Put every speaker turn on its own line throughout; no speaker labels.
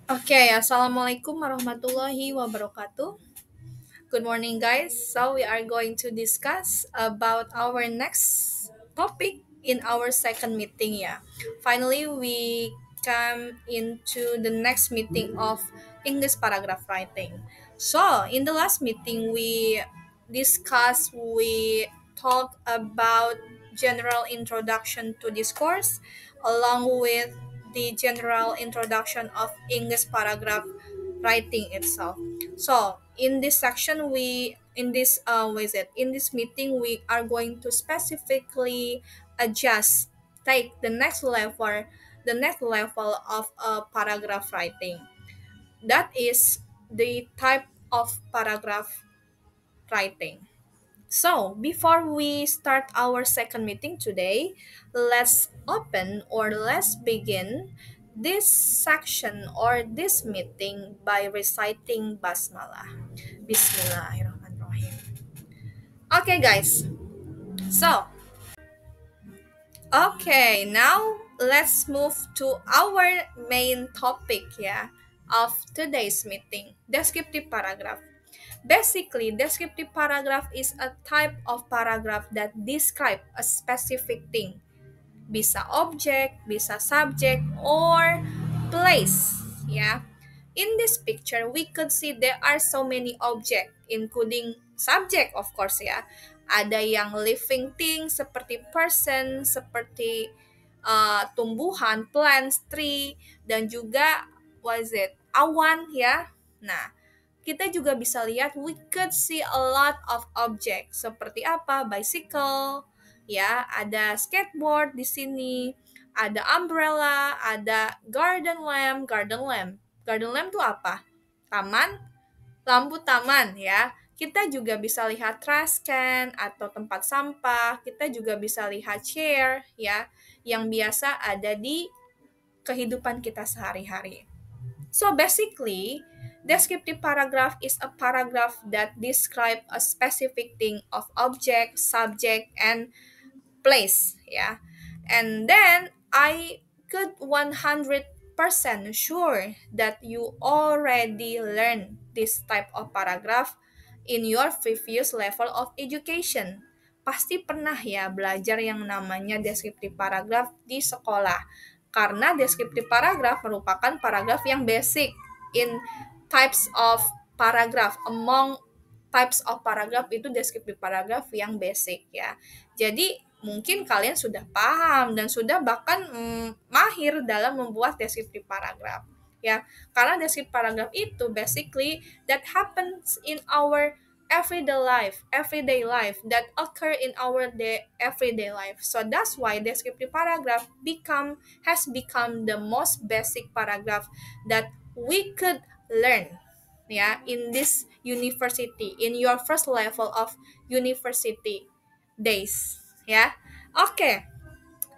Okay, Assalamualaikum warahmatullahi wabarakatuh. Good morning, guys. So we are going to discuss about our next topic in our second meeting. Yeah, finally we come into the next meeting of English paragraph writing. So in the last meeting we talked about general introduction to this course, along with the general introduction of English paragraph writing itself. So in this section, we in this what is it? In this meeting, we are going to specifically adjust, take the next level of paragraph writing. That is the type of paragraph writing. So, before we start our second meeting today, let's begin this section or this meeting by reciting basmalah. Bismillahirrahmanirrahim. Okay, guys. So, okay, now let's move to our main topic of today's meeting, descriptive paragraph. Basically, descriptive paragraph is a type of paragraph that describe a specific thing. Bisa object, bisa subject, or place. Yeah. In this picture, we could see there are so many objects, including subject, of course ya. Ada yang living thing seperti person, seperti tumbuhan, plants, tree, dan juga what is it? Awan ya. Nah, kita juga bisa lihat we could see a lot of objects seperti apa? Bicycle, ya, ada skateboard di sini, ada umbrella, ada garden lamp. Garden lamp. Garden lamp itu apa? Taman, lampu taman ya. Kita juga bisa lihat trash can atau tempat sampah. Kita juga bisa lihat chair ya, yang biasa ada di kehidupan kita sehari-hari. So basically, descriptive paragraph is a paragraph that describe a specific thing of object, subject, and place. Yeah. And then I could 100% sure that you already learned this type of paragraph in your previous level of education. Pasti pernah ya belajar yang namanya descriptive paragraph di sekolah. Karena descriptive paragraph merupakan paragraph yang basic in types of paragraph. Among types of paragraph itu descriptive paragraph yang basic ya. Jadi mungkin kalian sudah paham dan sudah bahkan mahir dalam membuat descriptive paragraph ya. Karena descriptive paragraph itu basically that happens in our everyday life that occur in our everyday life. So that's why descriptive paragraph has become the most basic paragraph that we could learn ya in this university, in your first level of university days ya. Okay,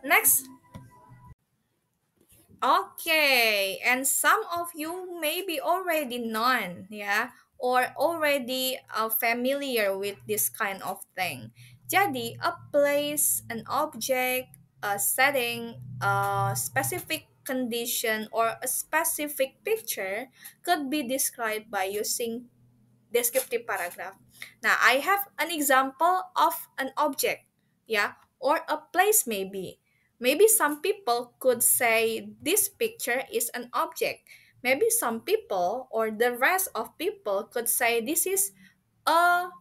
next. Okay, and some of you may be already known, or already familiar with this kind of thing. Jadi, a place, an object, a setting, a specific condition, or a specific picture could be described by using descriptive paragraph. Now, I have an example of an object, or a place maybe. Maybe some people could say this picture is an object. Maybe some people or the rest of people could say this is a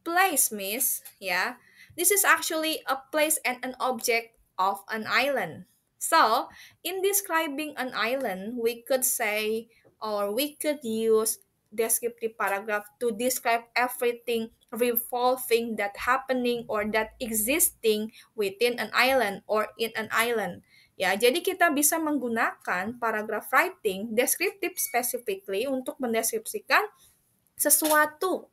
place, miss. Yeah. This is actually a place and an object of an island. So, in describing an island, we could say or we could use descriptive paragraph to describe everything revolving that happening or that existing within an island or in an island. Ya, jadi kita bisa menggunakan paragraph writing descriptive specifically untuk mendeskripsikan sesuatu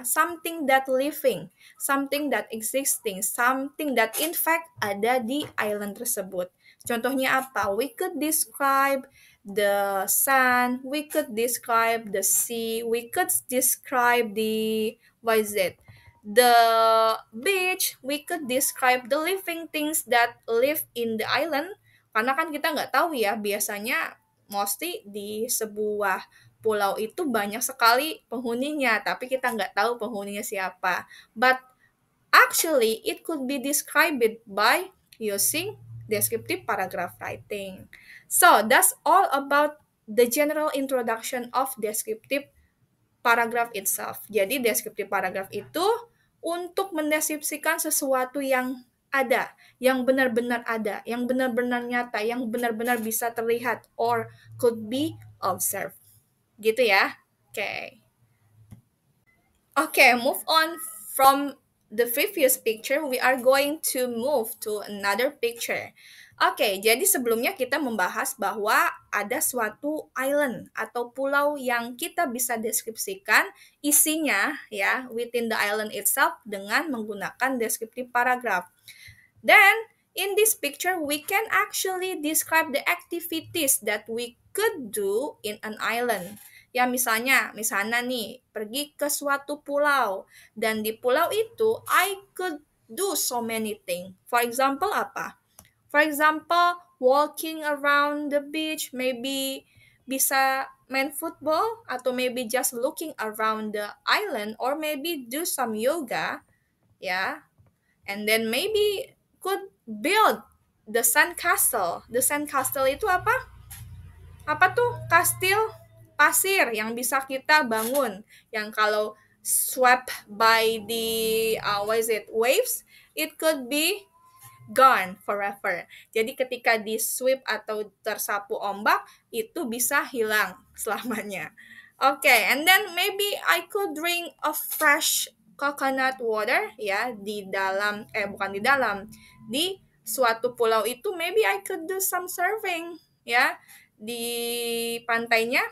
something that living, something that existing, something that in fact ada di island tersebut. Contohnya apa? We could describe the sun, we could describe the sea, we could describe the what is it? The beach, we could describe the living things that live in the island. Karena kan kita nggak tahu ya, biasanya mostly di sebuah pulau itu banyak sekali penghuninya, tapi kita nggak tahu penghuninya siapa. But actually, it could be described by using descriptive paragraph writing. So, that's all about the general introduction of descriptive paragraph itself. Jadi, descriptive paragraph itu untuk mendeskripsikan sesuatu yang ada, yang benar-benar ada, yang benar-benar nyata, yang benar-benar bisa terlihat or could be observed. Gitu ya. Oke. Okay. Okay, move on from the previous picture, we are going to move to another picture. Oke, jadi sebelumnya kita membahas bahwa ada suatu island atau pulau yang kita bisa deskripsikan isinya ya within the island itself dengan menggunakan descriptive paragraph. Then, in this picture, we can actually describe the activities that we could do in an island. Ya misalnya nih, pergi ke suatu pulau. Dan di pulau itu, I could do so many things. For example, apa? For example, walking around the beach, maybe bisa main football, atau maybe just looking around the island, or maybe do some yoga, ya. And then maybe could build the sand castle. The sand castle itu apa? Apa tuh? Kastil pasir yang bisa kita bangun. Yang kalau swept by the what is it? Waves, it could be gone forever. Jadi ketika di sweep atau tersapu ombak, itu bisa hilang selamanya. Okay, and then maybe I could drink a fresh coconut water ya di dalam bukan di dalam di suatu pulau itu maybe I could do some surfing ya di pantainya.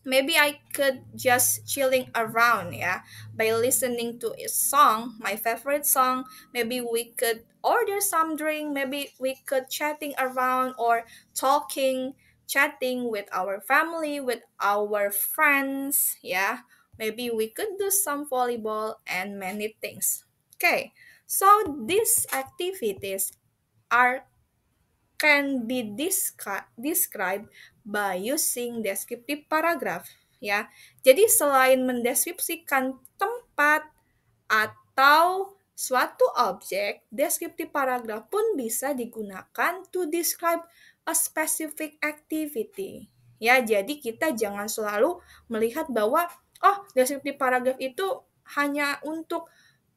Maybe I could just chilling around ya by listening to a song, my favorite song. Maybe we could order some drink, maybe we could chatting around or chatting with our family, with our friends, yeah. Maybe we could do some volleyball and many things. Okay, so these activities are can be described by using descriptive paragraph ya. Jadi selain mendeskripsikan tempat atau suatu objek, descriptive paragraph pun bisa digunakan to describe a specific activity. Ya, jadi kita jangan selalu melihat bahwa descriptive paragraph itu hanya untuk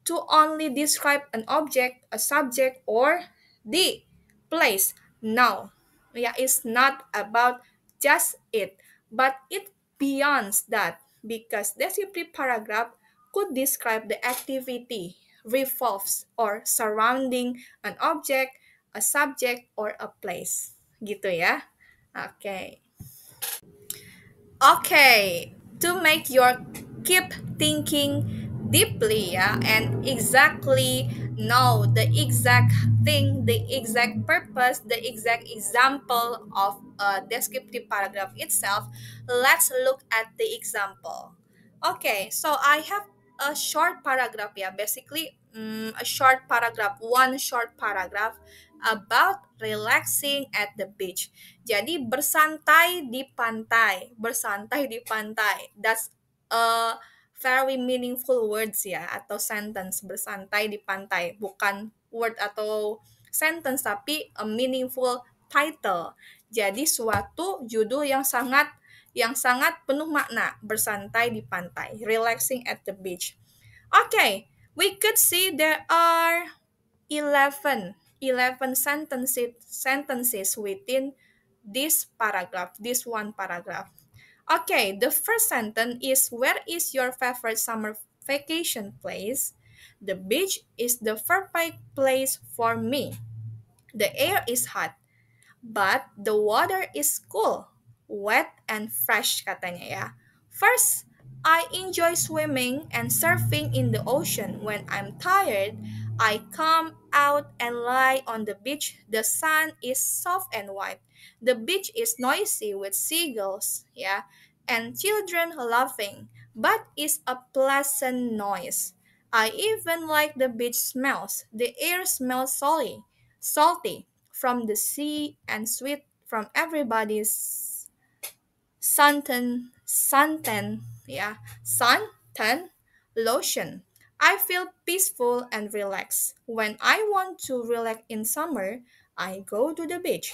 to only describe an object, a subject, or the place. No, yeah, it's not about just it, but it beyond that because descriptive paragraph could describe the activity revolves or surrounding an object, a subject, or a place. Gitu ya. Oke. Okay. Okay, to make your keep thinking deeply ya and exactly know the exact thing, the exact purpose, the exact example of a descriptive paragraph itself, let's look at the example. Okay, so I have a short paragraph ya, basically a short paragraph, one short paragraph about relaxing at the beach. Jadi bersantai di pantai, bersantai di pantai. That's a very meaningful words ya atau sentence bersantai di pantai, bukan word atau sentence tapi a meaningful title. Jadi suatu judul yang sangat penuh makna, bersantai di pantai, relaxing at the beach. Okay, we could see there are 11 sentences within this paragraph, this one paragraph. Okay, the first sentence is, where is your favorite summer vacation place? The beach is the perfect place for me. The air is hot, but the water is cool, wet and fresh katanya ya. First, I enjoy swimming and surfing in the ocean. When I'm tired, I come out and lie on the beach. The sun is soft and white. The beach is noisy with seagulls, yeah, and children laughing, but it's a pleasant noise. I even like the beach smells. The air smells salty from the sea and sweet from everybody's. suntan, ya, suntan lotion. I feel peaceful and relaxed. When I want to relax in summer, I go to the beach.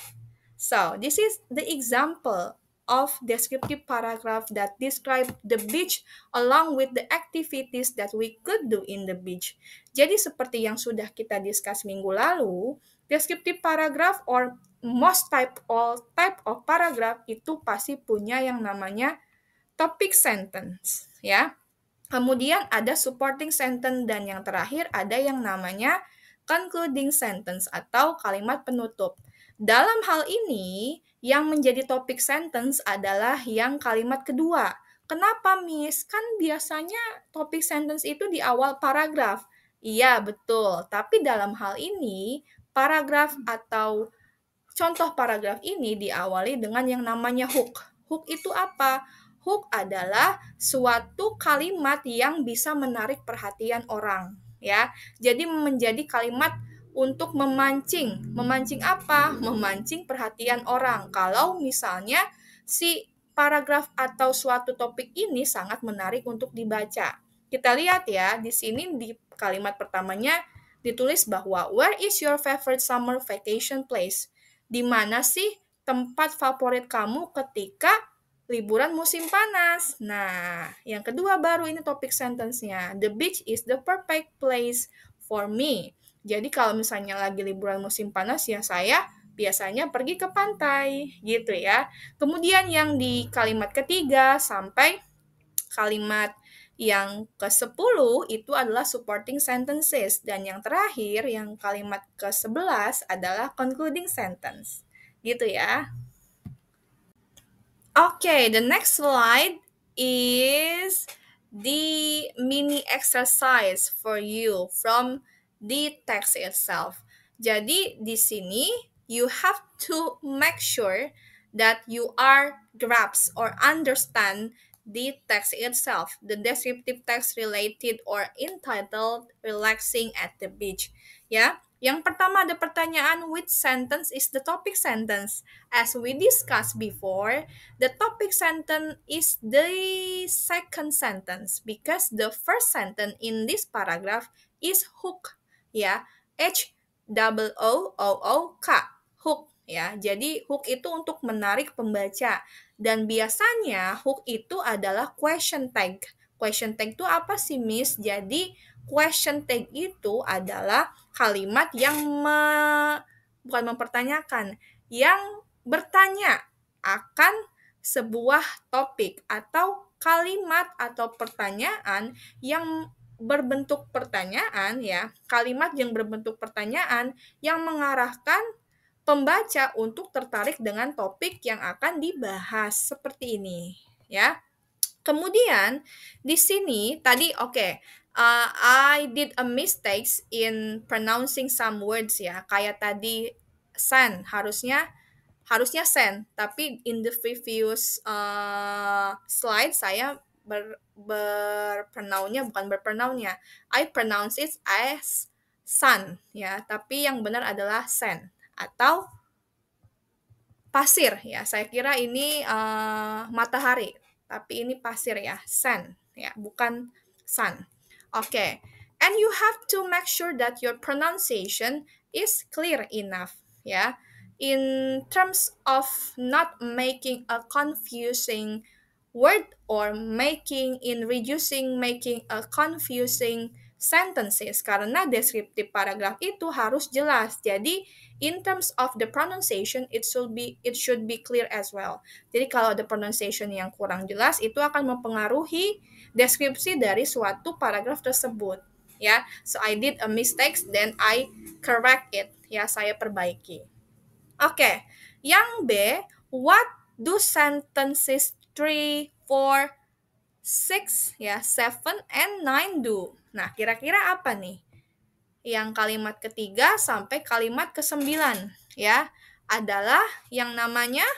So, this is the example of descriptive paragraph that describe the beach along with the activities that we could do in the beach. Jadi seperti yang sudah kita discuss minggu lalu, descriptive paragraph or most type of paragraph itu pasti punya yang namanya topic sentence, ya. Kemudian ada supporting sentence dan yang terakhir ada yang namanya concluding sentence atau kalimat penutup. Dalam hal ini, yang menjadi topik sentence adalah yang kalimat kedua. Kenapa, Miss? Kan biasanya topik sentence itu di awal paragraf. Iya, betul. Tapi dalam hal ini, paragraf atau contoh paragraf ini diawali dengan yang namanya hook. Hook itu apa? Hook adalah suatu kalimat yang bisa menarik perhatian orang, ya. Jadi menjadi kalimat untuk memancing. Memancing apa? Memancing perhatian orang. Kalau misalnya si paragraf atau suatu topik ini sangat menarik untuk dibaca. Kita lihat ya, di sini di kalimat pertamanya ditulis bahwa where is your favorite summer vacation place? Di mana sih tempat favorit kamu ketika liburan musim panas? Nah, yang kedua baru ini topik sentence-nya. The beach is the perfect place for me. Jadi kalau misalnya lagi liburan musim panas ya saya biasanya pergi ke pantai gitu ya. Kemudian yang di kalimat ketiga sampai kalimat yang ke-10 itu adalah supporting sentences dan yang terakhir yang kalimat ke-11 adalah concluding sentence. Gitu ya. Okay, the next slide is the mini exercise for you from the text itself. Jadi di sini you have to make sure that you are grasp or understand the text itself, the descriptive text related or entitled Relaxing at the Beach. Ya, yang pertama ada pertanyaan, which sentence is the topic sentence? As we discussed before, the topic sentence is the second sentence because the first sentence in this paragraph is hook, ya, H-O-O-O-K, hook, ya. Jadi hook itu untuk menarik pembaca dan biasanya hook itu adalah question tag. Question tag itu apa sih, Miss? Jadi question tag itu adalah kalimat yang bukan mempertanyakan, yang bertanya akan sebuah topik atau kalimat atau pertanyaan yang berbentuk pertanyaan, ya, kalimat yang berbentuk pertanyaan yang mengarahkan pembaca untuk tertarik dengan topik yang akan dibahas seperti ini, ya. Kemudian di sini tadi I did a mistakes in pronouncing some words, ya. Kayak tadi sen harusnya sen, tapi in the previous slide saya berpronounnya. I pronounce it as sun, ya, tapi yang benar adalah sen atau pasir, ya. Saya kira ini matahari, tapi ini pasir, ya, sun, ya, bukan sun. Okay. And you have to make sure that your pronunciation is clear enough, ya. In terms of not making a confusing word or making a confusing sentences, karena descriptive paragraph itu harus jelas. Jadi in terms of the pronunciation it should be clear as well. Jadi kalau ada pronunciation yang kurang jelas itu akan mempengaruhi deskripsi dari suatu paragraf tersebut, ya. So I did a mistakes, then I correct it, ya, saya perbaiki. Oke, yang B, what do sentences 3, 4, 6, ya, 7 and 9 do? Nah, kira-kira apa nih? Yang kalimat ketiga sampai kalimat ke-9, ya, adalah yang namanya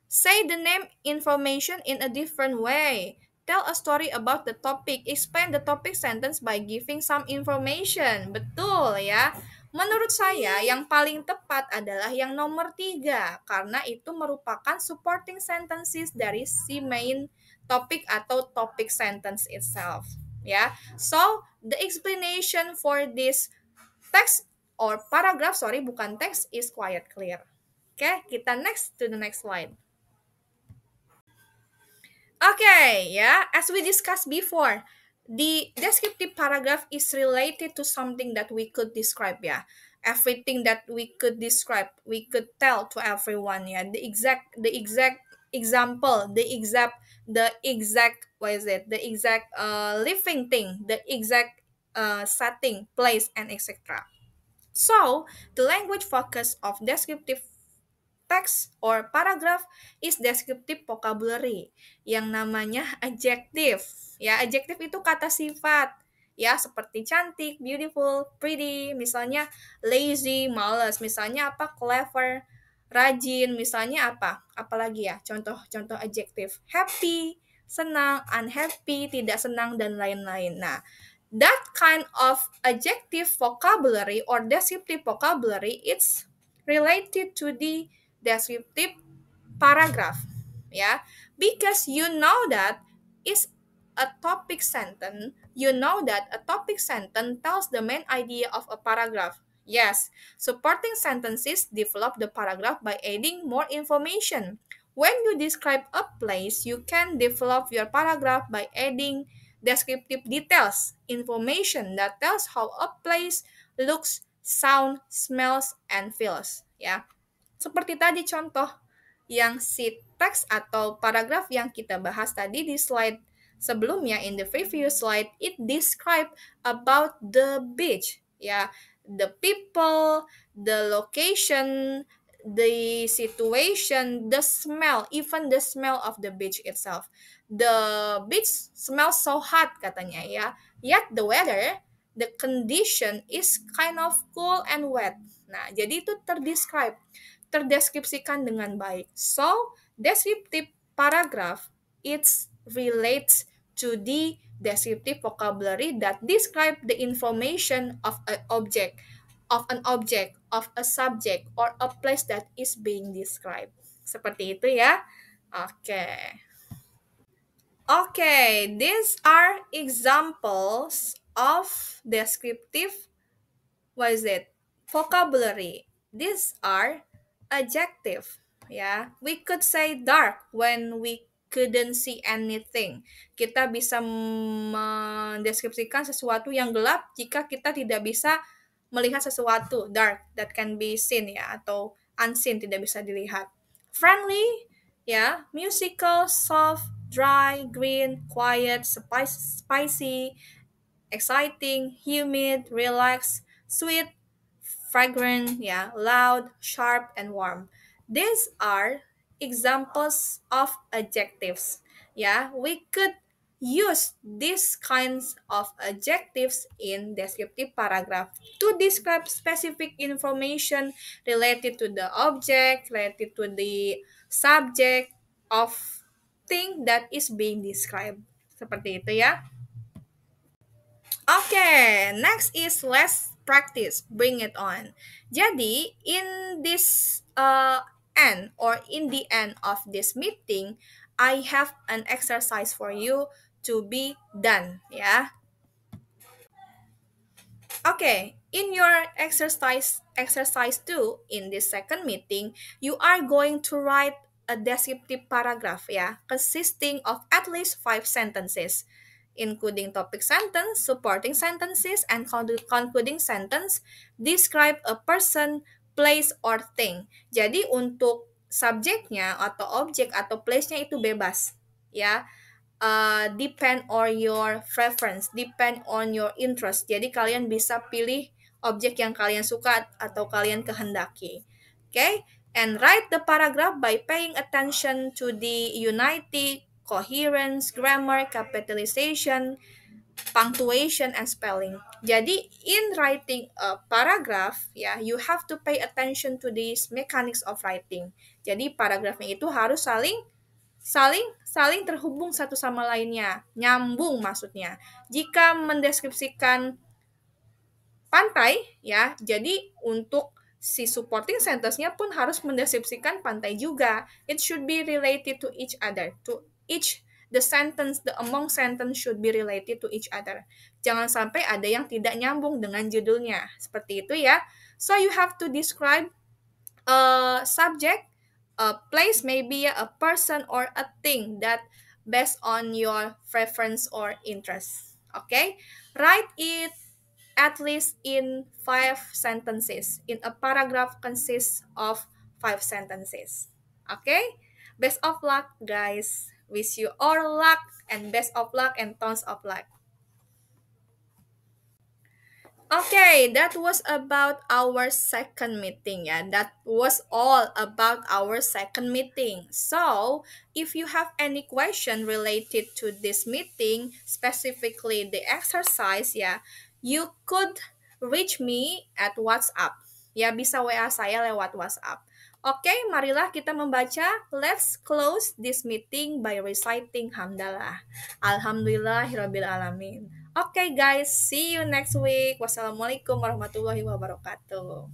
say the name information in a different way. Tell a story about the topic. Explain the topic sentence by giving some information. Betul, ya. Menurut saya, yang paling tepat adalah yang nomor tiga, karena itu merupakan supporting sentences dari si main topic atau topic sentence itself. Ya, so the explanation for this text or paragraph, sorry, bukan text, is quite clear. Oke, kita next to the next slide. Okay, yeah, as we discussed before, the descriptive paragraph is related to something that we could describe, yeah. Everything that we could describe, we could tell to everyone, yeah. The exact example, the exact, what is it? The exact living thing, the exact setting, place, and etc. So, the language focus of descriptive text or paragraph is descriptive vocabulary yang namanya adjective. Ya, adjective itu kata sifat. Ya, seperti cantik, beautiful, pretty, misalnya lazy, malas, misalnya apa? Clever, rajin, misalnya apa? Apalagi ya? Contoh-contoh adjective. Happy, senang, unhappy, tidak senang dan lain-lain. Nah, that kind of adjective vocabulary or descriptive vocabulary it's related to the descriptive paragraph, yeah, because you know that is a topic sentence, you know that a topic sentence tells the main idea of a paragraph. Yes, supporting sentences develop the paragraph by adding more information. When you describe a place, you can develop your paragraph by adding descriptive details, information that tells how a place looks, sound, smells, and feels, ya. Seperti tadi contoh yang si teks atau paragraf yang kita bahas tadi di slide sebelumnya, in the previous slide, it describe about the beach, ya, the people, the location, the situation, the smell, even the smell of the beach itself. The beach smells so hot katanya, ya, yet the weather, the condition is kind of cool and wet. Nah, jadi itu terdeskripsikan dengan baik. So, descriptive paragraph it relates to the descriptive vocabulary that describe the information of an object, of a subject, or a place that is being described. Seperti itu ya. Oke. Okay, these are examples of descriptive, what is it? Vocabulary. These are adjective. Ya, we could say dark when we couldn't see anything. Kita bisa mendeskripsikan sesuatu yang gelap jika kita tidak bisa melihat sesuatu. Dark that can be seen ya, atau unseen tidak bisa dilihat. Friendly, ya, musical, soft, dry, green, quiet, spicy, exciting, humid, relaxed, sweet, fragrant, yeah, loud, sharp, and warm. These are examples of adjectives. Yeah, we could use these kinds of adjectives in descriptive paragraph to describe specific information related to the object, related to the subject of thing that is being described. Seperti itu ya. Okay, next is let's practice. Bring it on. Jadi, in this end or in the end of this meeting, I have an exercise for you to be done, ya. Okay, in your exercise 2 in this second meeting, you are going to write a descriptive paragraph, ya, consisting of at least 5 sentences, including topic sentence, supporting sentences, and concluding sentence. Describe a person, place, or thing. Jadi untuk subjeknya atau objek atau place-nya itu bebas, ya. Depend on your preference, depend on your interest. Jadi kalian bisa pilih objek yang kalian suka atau kalian kehendaki. Okay? And write the paragraph by paying attention to the unity, coherence, grammar, capitalization, punctuation, and spelling. Jadi in writing a paragraph, ya, you have to pay attention to these mechanics of writing. Jadi paragrafnya itu harus saling saling terhubung satu sama lainnya, nyambung maksudnya. Jika mendeskripsikan pantai ya. Jadi untuk si supporting sentence-nya pun harus mendeskripsikan pantai juga. It should be related to each other. To each the sentence, the among sentence should be related to each other. Jangan sampai ada yang tidak nyambung dengan judulnya. Seperti itu ya. So you have to describe a subject, a place, maybe a person or a thing that based on your preference or interest. Okay? Write it at least in 5 sentences. In a paragraph consists of 5 sentences. Okay? Best of luck, guys. Wish you all luck and best of luck and tons of luck. Okay, that was about our second meeting. Yeah, that was all about our second meeting. So, if you have any question related to this meeting, specifically the exercise, ya, you could reach me at WhatsApp. Ya, bisa WA saya lewat WhatsApp. Oke, marilah kita membaca. Let's close this meeting by reciting hamdalah. Alhamdulillahirabbil alamin. Okay, guys, see you next week. Wassalamualaikum warahmatullahi wabarakatuh.